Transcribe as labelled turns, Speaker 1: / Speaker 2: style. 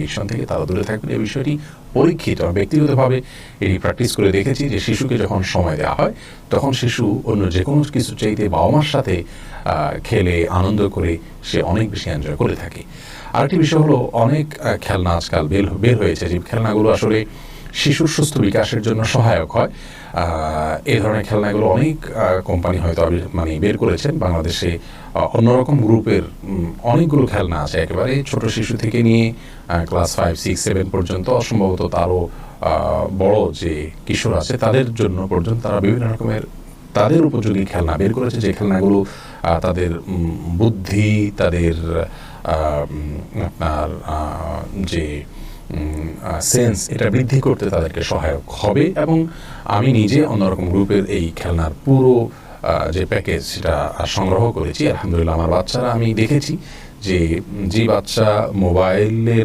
Speaker 1: Addiction থেকে তারা দূরে থাকবেন। এই বিষয়টি পরীক্ষিত, ব্যক্তিগতভাবে এটি প্র্যাকটিস করে দেখেছি যে শিশুকে যখন সময় দেওয়া হয় তখন শিশু অন্য যে কোনো কিছু চাইতে বাবা মার সাথে খেলে আনন্দ করে সে অনেক বেশি এনজয় করে থাকে। আরেকটি বিষয় হলো অনেক খেলনা আজকাল বের হয়েছে, যে খেলনাগুলো আসলে শিশুর সুস্থ বিকাশের জন্য সহায়ক হয়। এই ধরনের খেলনাগুলো অনেক কোম্পানি হয়তো বের করেছেন। বাংলাদেশে অন্যরকম গ্রুপের অনেকগুলো খেলনা আছে, একেবারে ছোট শিশু থেকে নিয়ে ক্লাস 5, 6, 7 পর্যন্ত, অসম্ভবত তারও বড় যে কিশোর আছে তাদের জন্য পর্যন্ত তারা বিভিন্ন রকমের তাদের উপযোগী খেলনা বের করেছে, যে খেলনাগুলো তাদের বুদ্ধি, তাদের আপনার যে সেন্স, এটা বৃদ্ধি করতে তাদেরকে সহায়ক হবে। এবং আমি নিজে অন্যরকম গ্রুপের এই খেলনার পুরো যে প্যাকেজ সেটা সংগ্রহ করেছি। আলহামদুলিল্লাহ আমার বাচ্চারা, আমি দেখেছি যে বাচ্চা মোবাইলের